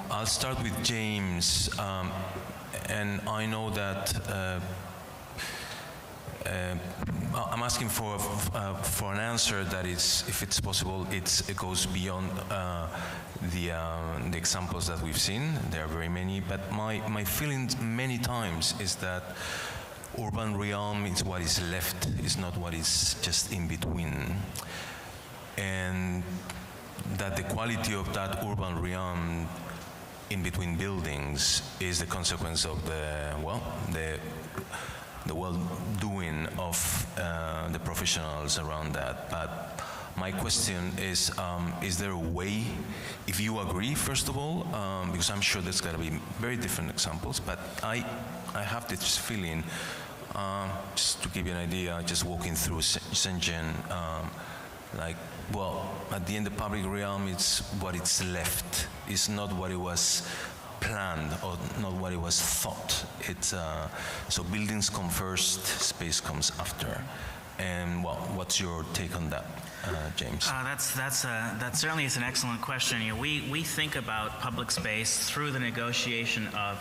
I'll start with James, and I know that I'm asking for an answer that is, if it's possible, it goes beyond the examples that we've seen. There are very many, but my feeling many times is that urban realm is what is left, is not what is just in between, and that the quality of that urban realm in between buildings is the consequence of the well-doing of the professionals around that. But my question is there a way, if you agree, first of all, because I'm sure there's got to be very different examples, but I have this feeling, just to give you an idea, just walking through Shenzhen, at the end, the public realm is what it's left. It's not what it was planned or not what it was thought. It's so buildings come first, space comes after. And what's your take on that, James? That certainly is an excellent question. We think about public space through the negotiation of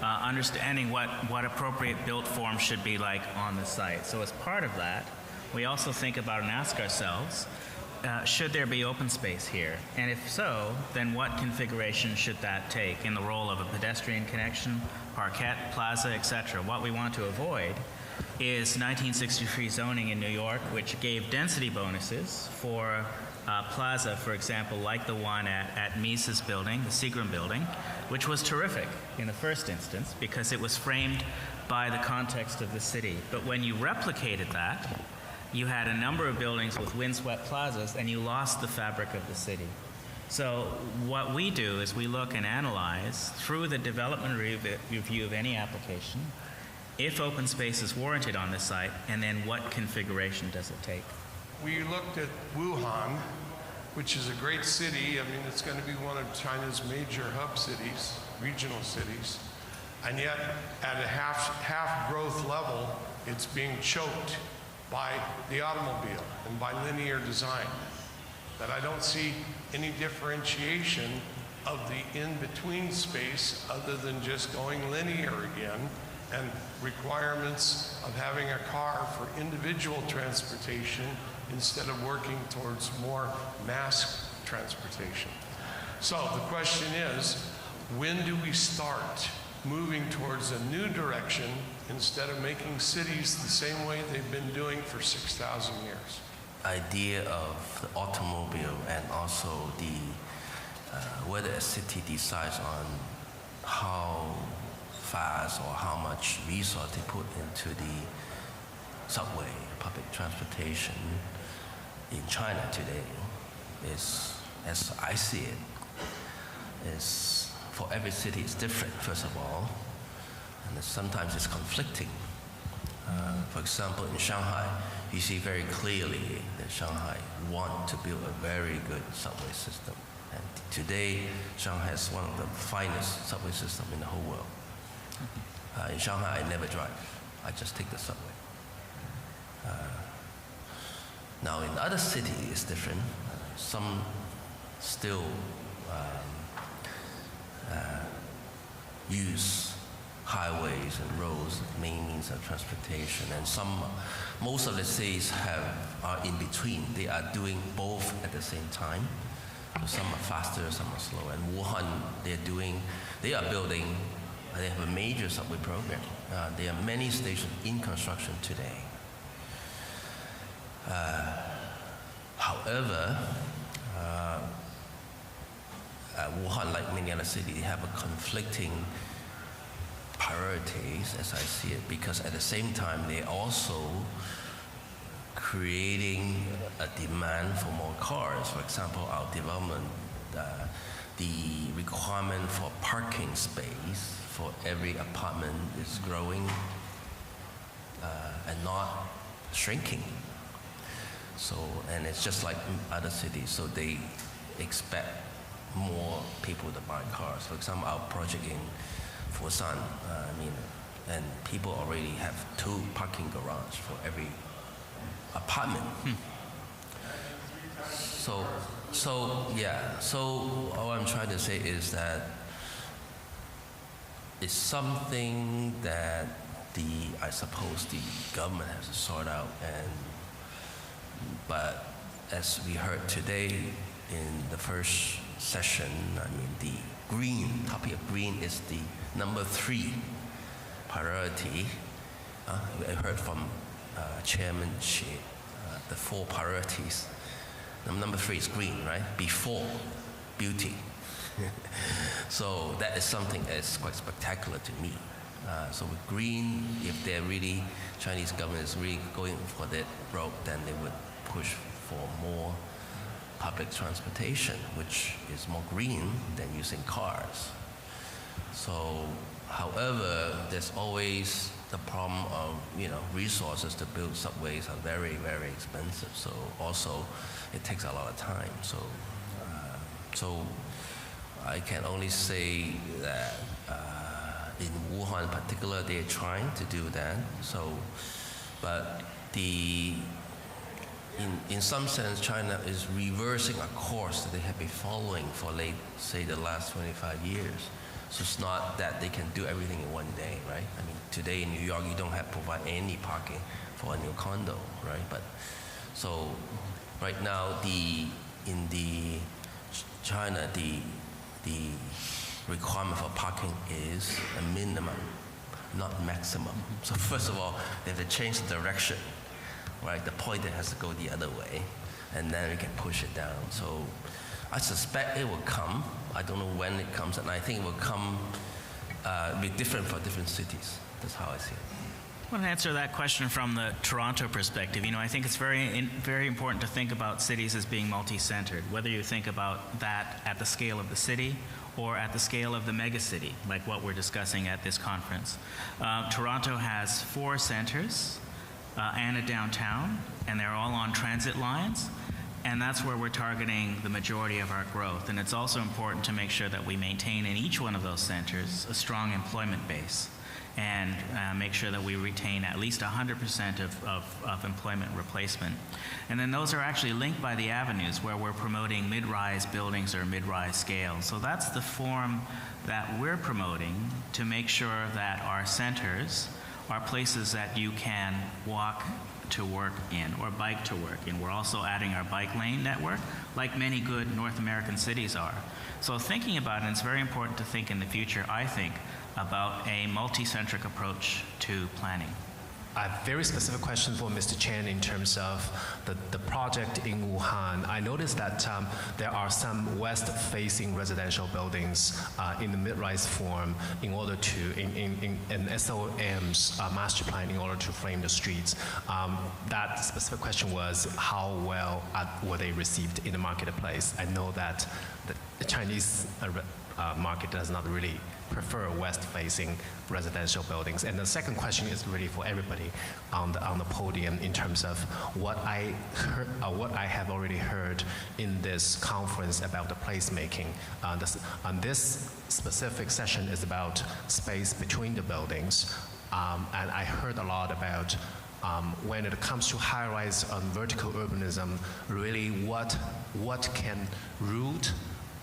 understanding what appropriate built form should be like on the site. So as part of that, we also think about and ask ourselves, should there be open space here? And if so, then what configuration should that take in the role of a pedestrian connection, parquet, plaza, etc.? What we want to avoid is 1963 zoning in New York, which gave density bonuses for plaza, for example, like the one at Mises building, the Seagram building, which was terrific in the first instance because it was framed by the context of the city. But when you replicated that, you had a number of buildings with windswept plazas, and you lost the fabric of the city. So what we do is we look and analyze through the development review of any application if open space is warranted on this site, and then what configuration does it take. We looked at Wuhan, which is a great city. I mean, it's going to be one of China's major hub cities, regional cities, and yet at a half growth level, it's being choked by the automobile and by linear design. That I don't see any differentiation of the in-between space other than just going linear again, and requirements of having a car for individual transportation instead of working towards more mass transportation. So the question is, when do we start moving towards a new direction instead of making cities the same way they've been doing for 6,000 years? Idea of the automobile and also the whether a city decides on how fast or how much resource they put into the subway, public transportation in China today is, as I see it, is for every city it's different, first of all, and sometimes it's conflicting. For example, in Shanghai, you see very clearly that Shanghai want to build a very good subway system. And today, Shanghai has one of the finest subway systems in the whole world. In Shanghai, I never drive. I just take the subway. Now, in other cities, it's different. Some still use highways and roads as main means of transportation, and most of the cities are in between. They are doing both at the same time. So some are faster, some are slower. And Wuhan, they are building. They have a major subway program. There are many stations in construction today. However, Wuhan, like many other cities, have a conflicting priorities, as I see it, because at the same time, they're also creating a demand for more cars. For example, our development, the requirement for parking space for every apartment is growing and not shrinking. So, and it's just like other cities, so they expect more people to buy cars. For example, our project in Foshan, and people already have 2 parking garages for every apartment. So all I'm trying to say is that it's something that I suppose the government has to sort out, but as we heard today in the first session, I mean, the topic of green is the number 3 priority. I heard from Chairman Shui, the 4 priorities. Number 3 is green, right? Before beauty. So that is something that's quite spectacular to me. So with green, if Chinese government is really going for that road, then they would push for more public transportation, which is more green than using cars. So, however, there's always the problem of, resources to build subways are very, very expensive. So also, it takes a lot of time. So I can only say that in Wuhan in particular, they're trying to do that. So, but in some sense, China is reversing a course that they have been following for, say, the last 25 years. So it's not that they can do everything in one day, right? I mean, today in New York, you don't have to provide any parking for a new condo, right? But so right now, in China, the requirement for parking is a minimum, not maximum. So first of all, they have to change the direction, right? The pointer has to go the other way, and then we can push it down. So I suspect it will come. I don't know when it comes, and I think it will come be different for different cities. That's how I see it. I want to answer that question from the Toronto perspective. I think it's very important to think about cities as being multi-centered, whether you think about that at the scale of the city or at the scale of the megacity, like what we're discussing at this conference. Toronto has 4 centers and a downtown, and they're all on transit lines. And that's where we're targeting the majority of our growth. And it's also important to make sure that we maintain in each one of those centers a strong employment base and make sure that we retain at least 100% of employment replacement. And then those are actually linked by the avenues where we're promoting mid-rise buildings or mid-rise scale. So that's the form that we're promoting to make sure that our centers are places that you can walk to work in or bike to work in. We're also adding our bike lane network, like many good North American cities are. So thinking about it, it's very important to think in the future, I think, about a multi-centric approach to planning. A very specific question for Mr. Chen in terms of the project in Wuhan. I noticed that there are some west-facing residential buildings in the mid-rise form in order to, in SOM's master plan, in order to frame the streets. That specific question was how well were they received in the marketplace? I know that the Chinese market does not really prefer west-facing residential buildings. And the second question is really for everybody on the podium in terms of what I have already heard in this conference about the placemaking. This specific session is about space between the buildings, and I heard a lot about when it comes to high-rise vertical urbanism, really what can root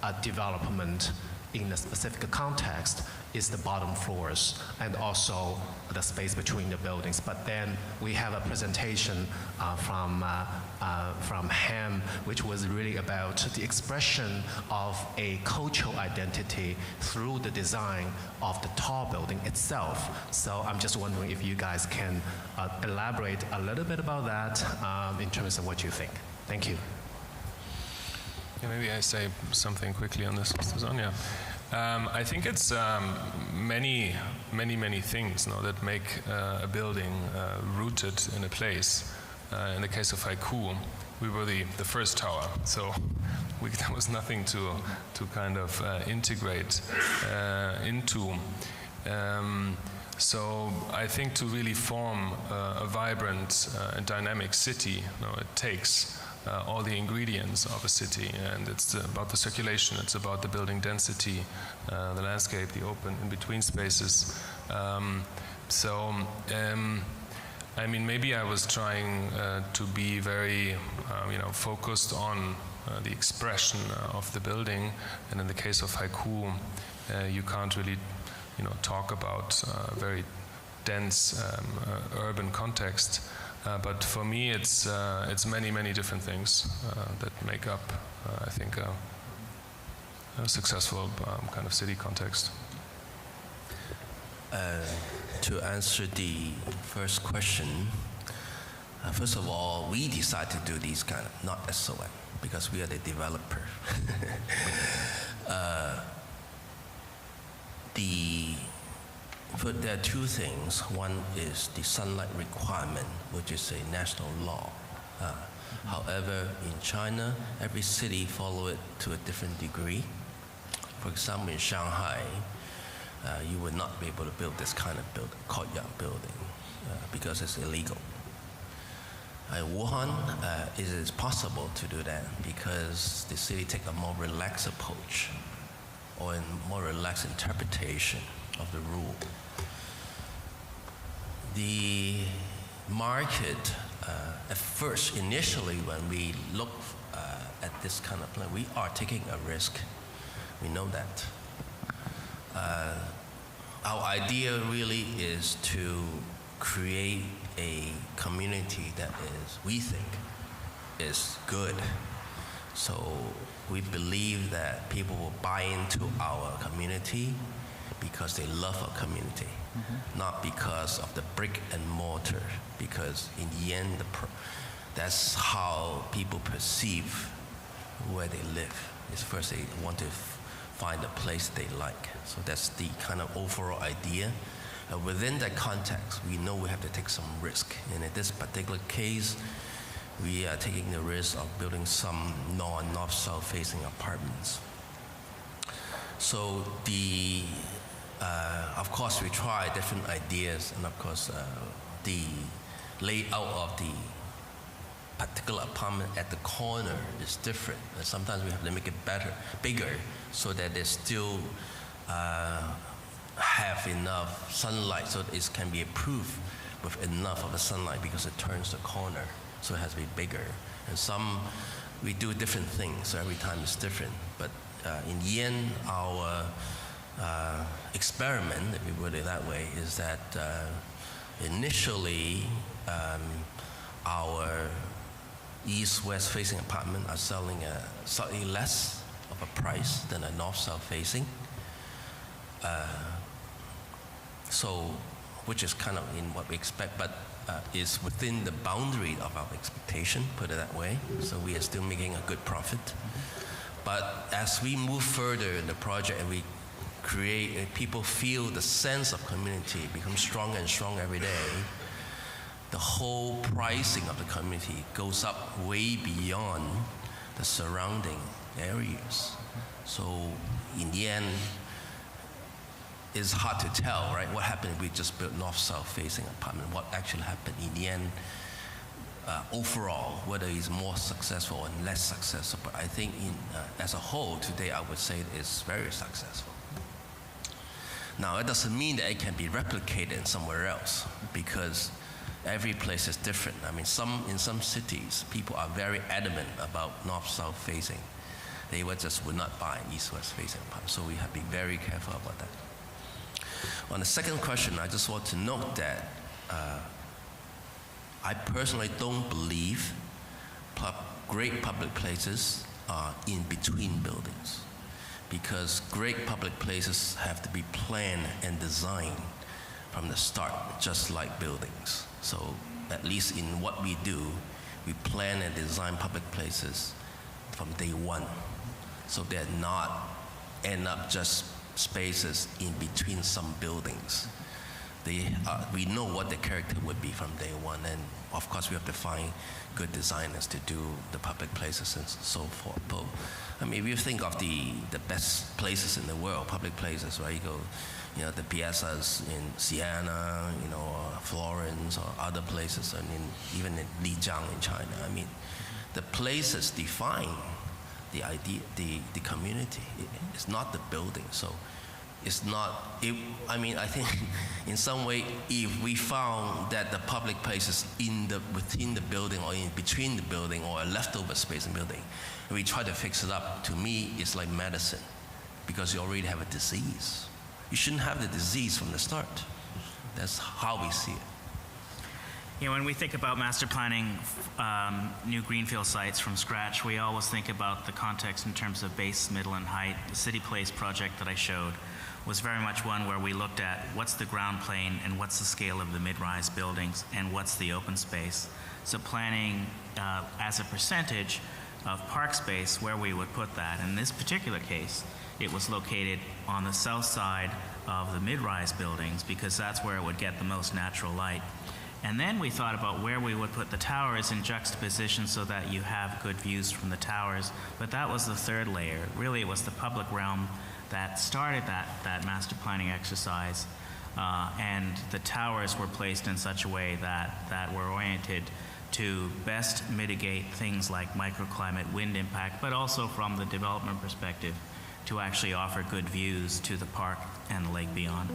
a development in a specific context is the bottom floors and also the space between the buildings. But then we have a presentation from Henn, which was really about the expression of a cultural identity through the design of the tall building itself. So I'm just wondering if you guys can elaborate a little bit about that in terms of what you think. Thank you. Yeah, maybe I say something quickly on this, Mr. Sonia. I think it's many things that make a building rooted in a place. In the case of Haiku, we were the first tower, so there was nothing to kind of integrate into. So I think to really form a vibrant and dynamic city, it takes all the ingredients of a city, and it's about the circulation, it's about the building density, the landscape, the open in-between spaces. I mean, maybe I was trying to be very, focused on the expression of the building, and in the case of haiku, you can't really, talk about very dense urban context. But for me, it's many, many different things that make up, I think, a successful kind of city context. To answer the first question, first of all, we decided to do these kind of, not SOM, because we are the developer. But there are two things. One is the sunlight requirement, which is a national law. However, in China, every city follow it to a different degree. For example, in Shanghai, you would not be able to build this kind of courtyard building because it's illegal. In Wuhan, it is possible to do that because the city take a more relaxed approach or a more relaxed interpretation of the rule. The market, at first, initially, when we look at this kind of plan, we are taking a risk. We know that. Our idea really is to create a community that we think is good. So we believe that people will buy into our community because they love our community, not because of the brick and mortar, because in the end, that's how people perceive where they live. Is first they want to find a place they like. So that's the kind of overall idea. Within that context, we know we have to take some risk. And in this particular case, we are taking the risk of building some north-south facing apartments. So of course, we try different ideas, and of course, the layout of the particular apartment at the corner is different. And sometimes we have to make it bigger, so that they still have enough sunlight, so that it can be approved with enough of the sunlight because it turns the corner, so it has to be bigger. And we do different things, so every time it's different. But in the end, our experiment, if we put it that way, is that initially our east-west facing apartment are selling slightly less of a price than a north-south facing. Which is kind of in what we expect, but is within the boundary of our expectation, put it that way. So we are still making a good profit. But as we move further in the project and we create, people feel the sense of community become stronger and stronger every day, the whole pricing of the community goes up way beyond the surrounding areas. So in the end, it's hard to tell, right? What happened if we just built north-south facing apartment? What actually happened in the end, overall, whether it's more successful or less successful. But I think as a whole, today I would say it's very successful. Now, it doesn't mean that it can be replicated somewhere else, because every place is different. I mean, in some cities, people are very adamant about north-south facing. They would not buy east-west facing apartments. So we have to be very careful about that. On the second question, I just want to note that I personally don't believe great public places are in between buildings, because great public places have to be planned and designed from the start, just like buildings. So at least in what we do, we plan and design public places from day one, so they're not end up just spaces in between some buildings. We know what the character would be from day one, and of course we have to find good designers to do the public places and so forth. But I mean, if you think of the best places in the world, public places, right? You go, the piazzas in Siena, or Florence or other places, and even in Lijiang in China. I mean, the places define the idea, the community. It's not the building. So it's not, I mean, I think in some way, if we found that the public places within the building or in between the building or a leftover space in the building, and we try to fix it up, to me, it's like medicine, because you already have a disease. You shouldn't have the disease from the start. That's how we see it. You know, when we think about master planning new greenfield sites from scratch, we always think about the context in terms of base, middle, and height. The City Place project that I showed was very much one where we looked at what's the ground plane and what's the scale of the mid-rise buildings and what's the open space. So planning as a percentage of park space where we would put that. In this particular case, it was located on the south side of the mid-rise buildings because that's where it would get the most natural light. And then we thought about where we would put the towers in juxtaposition so that you have good views from the towers. But that was the third layer. Really, it was the public realm that started that master planning exercise. And the towers were placed in such a way that were oriented to best mitigate things like microclimate, wind impact, but also from the development perspective to actually offer good views to the park and the lake beyond.